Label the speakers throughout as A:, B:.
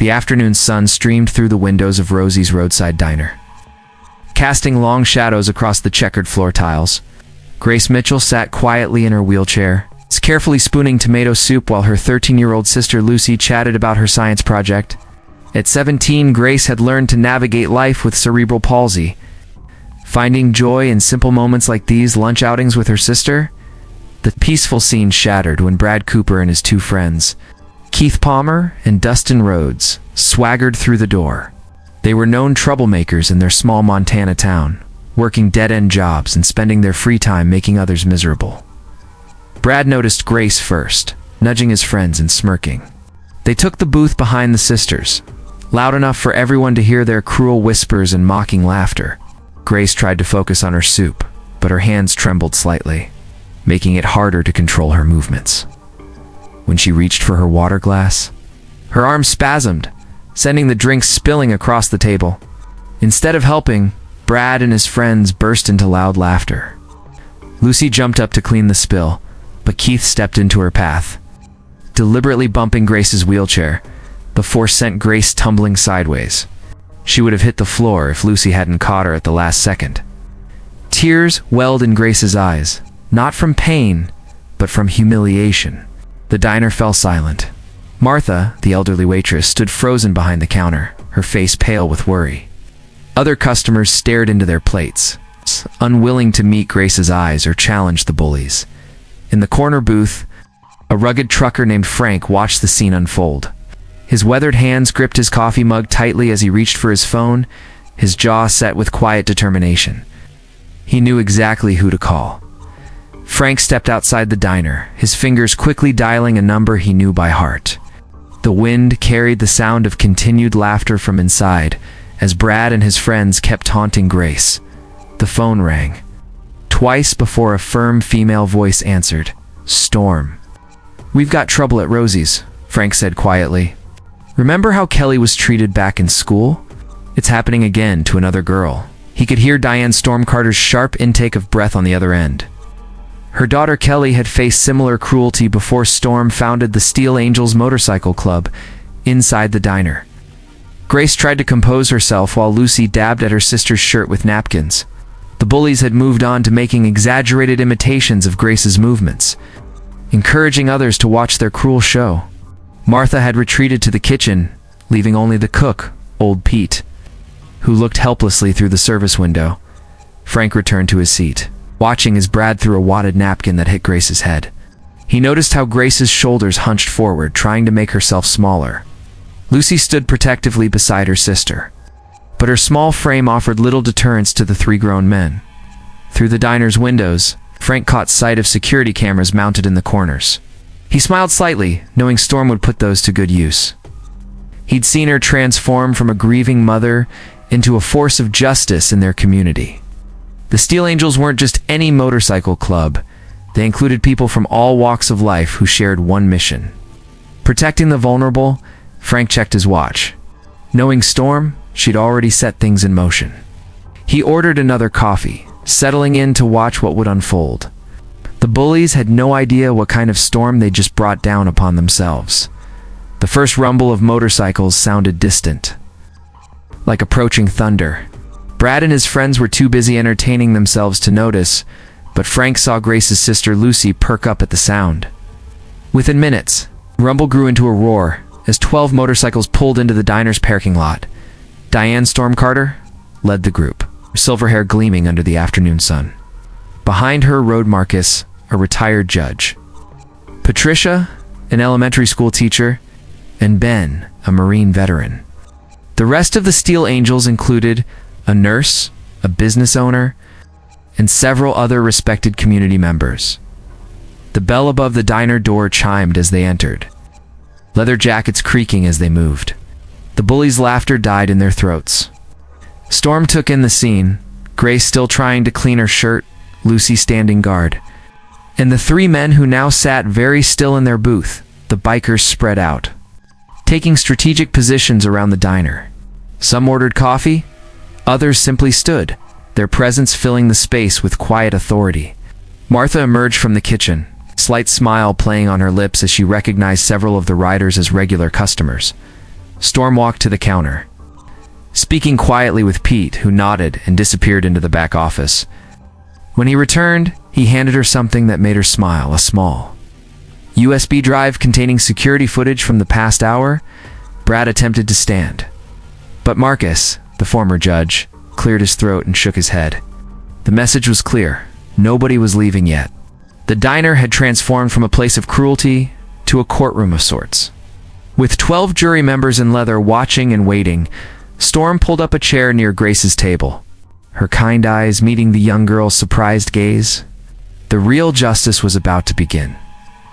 A: The afternoon sun streamed through the windows of Rosie's roadside diner, casting long shadows across the checkered floor tiles. Grace Mitchell sat quietly in her wheelchair, carefully spooning tomato soup while her 13-year-old sister Lucy chatted about her science project. At 17, Grace had learned to navigate life with cerebral palsy, finding joy in simple moments like these lunch outings with her sister. The peaceful scene shattered when Brad Cooper and his two friends, Keith Palmer and Dustin Rhodes, swaggered through the door. They were known troublemakers in their small Montana town, working dead-end jobs and spending their free time making others miserable. Brad noticed Grace first, nudging his friends and smirking. They took the booth behind the sisters, loud enough for everyone to hear their cruel whispers and mocking laughter. Grace tried to focus on her soup, but her hands trembled slightly, making it harder to control her movements. When she reached for her water glass, her arm spasmed, sending the drink spilling across the table. Instead of helping, Brad and his friends burst into loud laughter. Lucy jumped up to clean the spill, but Keith stepped into her path, deliberately bumping Grace's wheelchair. The force sent Grace tumbling sideways. She would have hit the floor if Lucy hadn't caught her at the last second. Tears welled in Grace's eyes, not from pain, but from humiliation. The diner fell silent. Martha, the elderly waitress, stood frozen behind the counter, her face pale with worry. Other customers stared into their plates, unwilling to meet Grace's eyes or challenge the bullies. In the corner booth, a rugged trucker named Frank watched the scene unfold. His weathered hands gripped his coffee mug tightly as he reached for his phone, his jaw set with quiet determination. He knew exactly who to call. Frank stepped outside the diner, his fingers quickly dialing a number he knew by heart. The wind carried the sound of continued laughter from inside, as Brad and his friends kept taunting Grace. The phone rang. Twice before a firm female voice answered. Storm. "We've got trouble at Rosie's," Frank said quietly. "Remember how Kelly was treated back in school? It's happening again to another girl." He could hear Diane Storm Carter's sharp intake of breath on the other end. Her daughter Kelly had faced similar cruelty before Storm founded the Steel Angels Motorcycle Club inside the diner. Grace tried to compose herself while Lucy dabbed at her sister's shirt with napkins. The bullies had moved on to making exaggerated imitations of Grace's movements, encouraging others to watch their cruel show. Martha had retreated to the kitchen, leaving only the cook, old Pete, who looked helplessly through the service window. Frank returned to his seat, watching as Brad threw a wadded napkin that hit Grace's head. He noticed how Grace's shoulders hunched forward, trying to make herself smaller. Lucy stood protectively beside her sister, but her small frame offered little deterrence to the three grown men. Through the diner's windows, Frank caught sight of security cameras mounted in the corners. He smiled slightly, knowing Storm would put those to good use. He'd seen her transform from a grieving mother into a force of justice in their community. The Steel Angels weren't just any motorcycle club. They included people from all walks of life who shared one mission: protecting the vulnerable. Frank checked his watch. Knowing Storm, she'd already set things in motion. He ordered another coffee, settling in to watch what would unfold. The bullies had no idea what kind of storm they just brought down upon themselves. The first rumble of motorcycles sounded distant, like approaching thunder. Brad and his friends were too busy entertaining themselves to notice, but Frank saw Grace's sister Lucy perk up at the sound. Within minutes, the rumble grew into a roar as 12 motorcycles pulled into the diner's parking lot. Diane Storm Carter led the group, her silver hair gleaming under the afternoon sun. Behind her rode Marcus, a retired judge, Patricia, an elementary school teacher, and Ben, a Marine veteran. The rest of the Steel Angels included a nurse, a business owner, and several other respected community members. The bell above the diner door chimed as they entered, leather jackets creaking as they moved. The bullies' laughter died in their throats. Storm took in the scene, Grace still trying to clean her shirt, Lucy standing guard, and the three men who now sat very still in their booth. The bikers spread out, taking strategic positions around the diner. Some ordered coffee, others simply stood, their presence filling the space with quiet authority. Martha emerged from the kitchen, slight smile playing on her lips as she recognized several of the riders as regular customers. Storm walked to the counter, speaking quietly with Pete, who nodded and disappeared into the back office. When he returned, he handed her something that made her smile, a small USB drive containing security footage from the past hour. Brad attempted to stand, but Marcus, the former judge, cleared his throat and shook his head. The message was clear. Nobody was leaving yet. The diner had transformed from a place of cruelty to a courtroom of sorts. With 12 jury members in leather watching and waiting, Storm pulled up a chair near Grace's table, her kind eyes meeting the young girl's surprised gaze. The real justice was about to begin.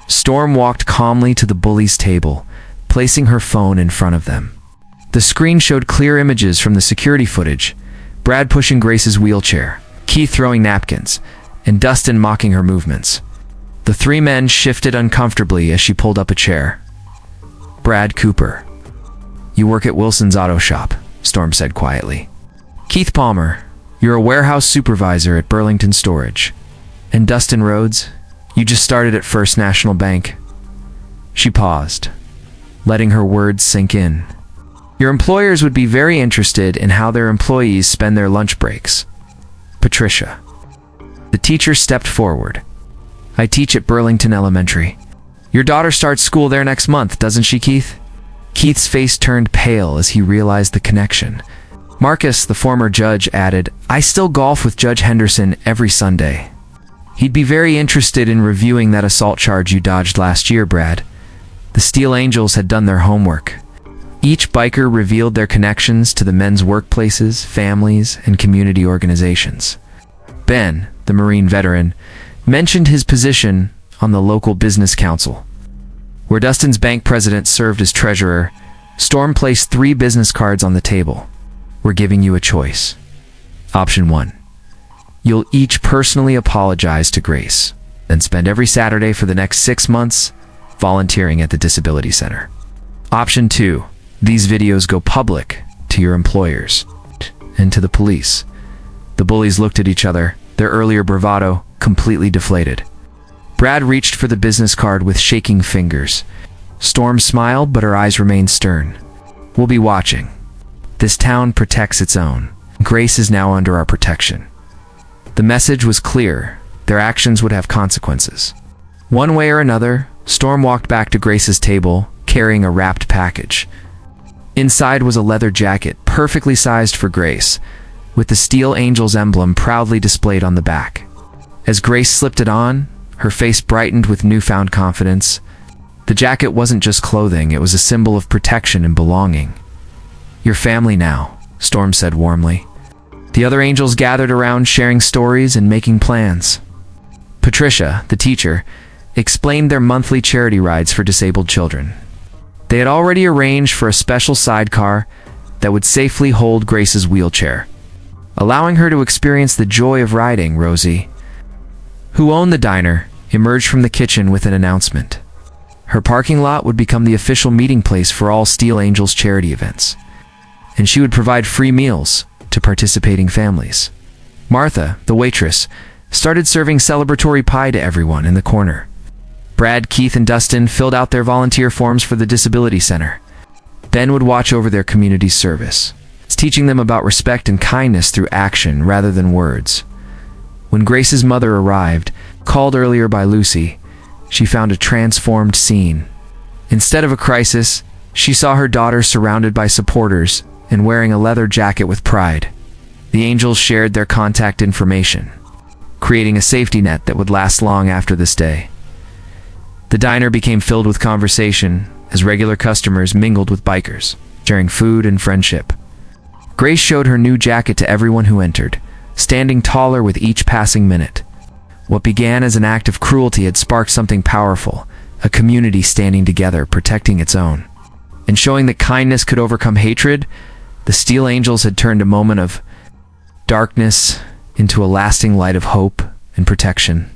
A: Storm walked calmly to the bullies' table, placing her phone in front of them. The screen showed clear images from the security footage: Brad pushing Grace's wheelchair, Keith throwing napkins, and Dustin mocking her movements. The three men shifted uncomfortably as she pulled up a chair. "Brad Cooper, you work at Wilson's auto shop," Storm said quietly. "Keith Palmer, you're a warehouse supervisor at Burlington Storage. And Dustin Rhodes, you just started at First National Bank." She paused, letting her words sink in. "Your employers would be very interested in how their employees spend their lunch breaks." Patricia, the teacher, stepped forward. "I teach at Burlington Elementary. Your daughter starts school there next month, doesn't she, Keith?" Keith's face turned pale as he realized the connection. Marcus, the former judge, added, "I still golf with Judge Henderson every Sunday. He'd be very interested in reviewing that assault charge you dodged last year, Brad." The Steel Angels had done their homework. Each biker revealed their connections to the men's workplaces, families, and community organizations. Ben, the Marine veteran, mentioned his position on the local business council, where Dustin's bank president served as treasurer. Storm placed 3 business cards on the table. "We're giving you a choice. Option 1. You'll each personally apologize to Grace, then spend every Saturday for the next 6 months volunteering at the Disability Center. Option 2. These videos go public to your employers and to the police." The bullies looked at each other, their earlier bravado completely deflated. Brad reached for the business card with shaking fingers. Storm smiled, but her eyes remained stern. "We'll be watching. This town protects its own. Grace is now under our protection." The message was clear. Their actions would have consequences. One way or another, Storm walked back to Grace's table, carrying a wrapped package. Inside was a leather jacket, perfectly sized for Grace, with the Steel Angels emblem proudly displayed on the back. As Grace slipped it on, her face brightened with newfound confidence. The jacket wasn't just clothing, it was a symbol of protection and belonging. "Your family now," Storm said warmly. The other angels gathered around, sharing stories and making plans. Patricia, the teacher, explained their monthly charity rides for disabled children. They had already arranged for a special sidecar that would safely hold Grace's wheelchair, allowing her to experience the joy of riding. Rosie, who owned the diner, emerged from the kitchen with an announcement. Her parking lot would become the official meeting place for all Steel Angels charity events, and she would provide free meals to participating families. Martha, the waitress, started serving celebratory pie to everyone in the corner. Brad, Keith, and Dustin filled out their volunteer forms for the Disability Center. Ben would watch over their community service, teaching them about respect and kindness through action rather than words. When Grace's mother arrived, called earlier by Lucy, she found a transformed scene. Instead of a crisis, she saw her daughter surrounded by supporters and wearing a leather jacket with pride. The angels shared their contact information, creating a safety net that would last long after this day. The diner became filled with conversation as regular customers mingled with bikers, sharing food and friendship. Grace showed her new jacket to everyone who entered, standing taller with each passing minute. What began as an act of cruelty had sparked something powerful, a community standing together, protecting its own. And showing that kindness could overcome hatred, the Steel Angels had turned a moment of darkness into a lasting light of hope and protection.